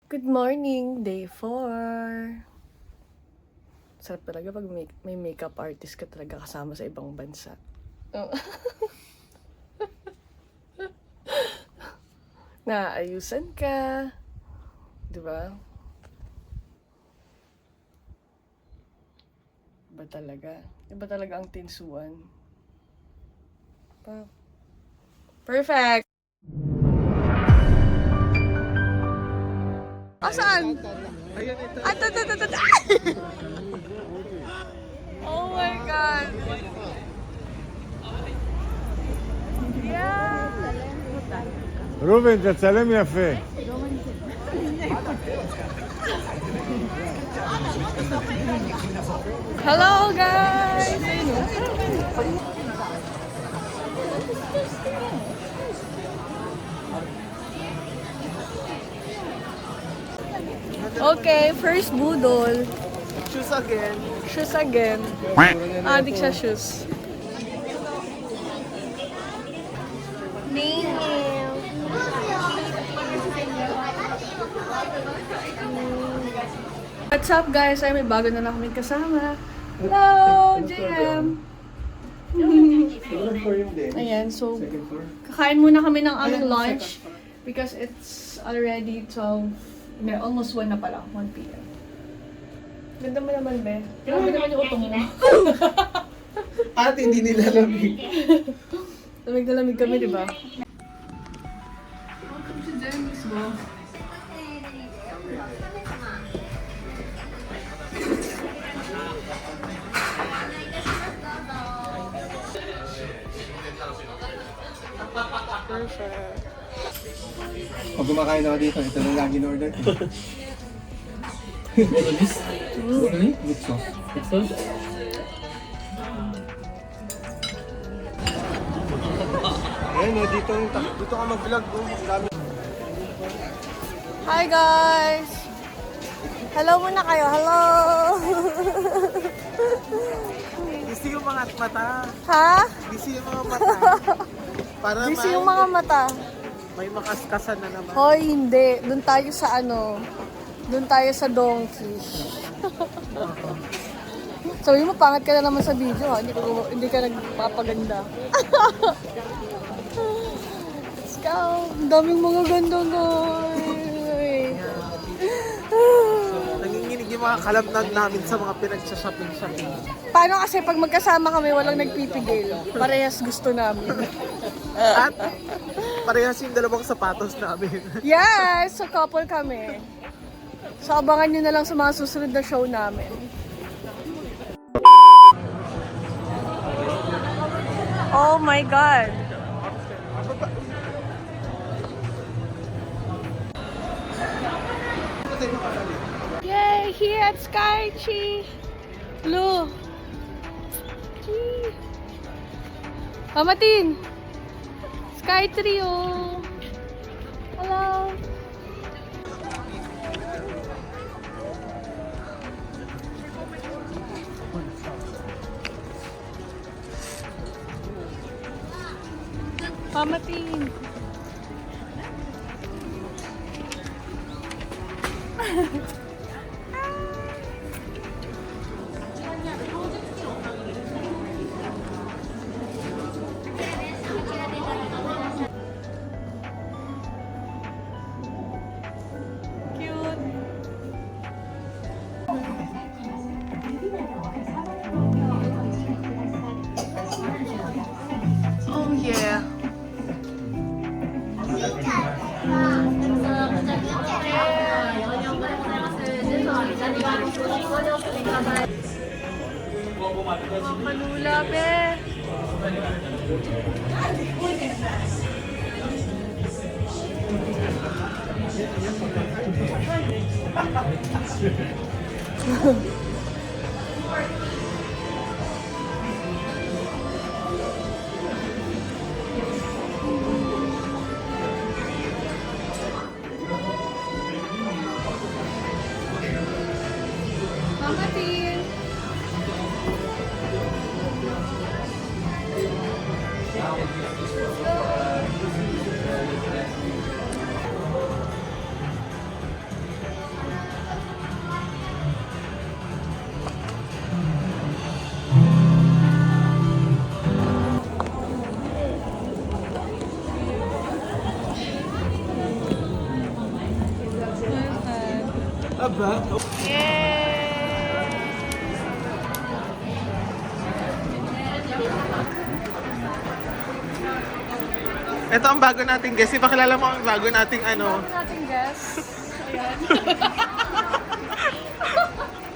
Good morning, day 4. Sarap talaga pag may makeup artist ka talaga kasama sa ibang bansa. Oh. Naayusan ka. Diba? Iba talaga ang tinsuan. Perfect! Saan? Oh my God! Yeah! ראובן, תצלם יפה. Hello guys! Okay, first budol. Shoes again. Shoes again. Adik sa shoes. What's up guys? Ay, may bago na kami kasama. Hello, JM! Ayan, so kakain muna kami ng aming lunch because it's already 12, almost 1 na pala, 1 p.m. Ganda mo naman, be. Grabe naman yung utong mo. At hindi nilalamig. Lamig na lamig kami, di ba? Welcome to Dennis, mo. Perfect. Pag kumakain ako dito, ito lang lagi in-order ko. With sauce. Ayan o, dito ka mag-vlog o. Hi guys! Hello muna kayo, hello! Busy yung mga mata. Ha? Busy yung mga mata. Para Busy yung mga mata. may makaskasan na naman. Hoy, hindi. Doon tayo sa doon tayo sa donkey. Sabi mo, pangit ka na naman sa video ha. Hindi ka nagpapaganda. Let's go. Ang daming mga ganda guys. Nanginginig yung mga kalamnan namin sa mga pinagsashopping-shopping. Paano kasi pag magkasama kami, walang nagpipigil. Parehas gusto namin. At parehas yung dalawang sapatos namin. Yes! So couple kami. So abangan nyo na lang sa mga susunod na show namin. Oh my God! Yay! Here at Skytree! Blue! Gee. Mamatin! Skytree oh! Hello! Pamating. Cute. Oh yeah. Malula, be. Mamatin. Ito ang bago nating guest. Ipakilala mo ang bago nating ano. Nating guest. Ayan.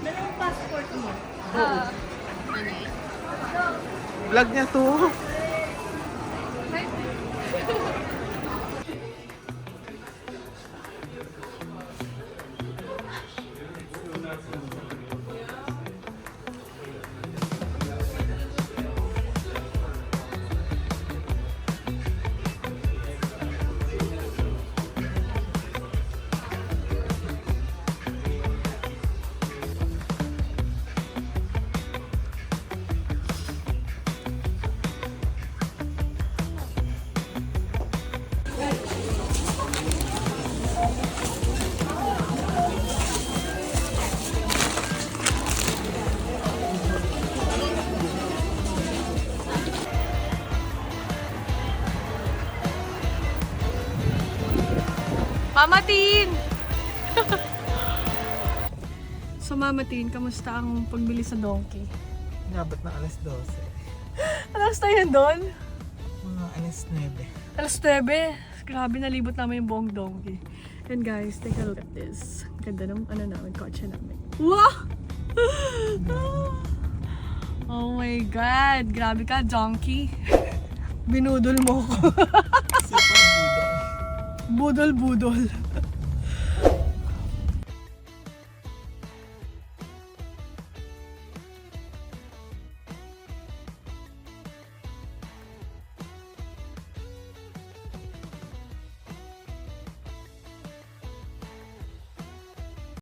Dalawang passport mo. Vlog niya to. Mama Tin! So Mama Tin, kamusta ang pagbili sa donkey? Inabot ng alas 12. Alas tayo doon? Mga alas 9. Alas 9. Grabe, nalibot namin yung buong donkey. And guys, take a look at this. Ganda ng ano namin, kotse namin. Wow! Oh my God! Grabe ka, donkey. Binudol mo ko. Super budol. Budol-budol.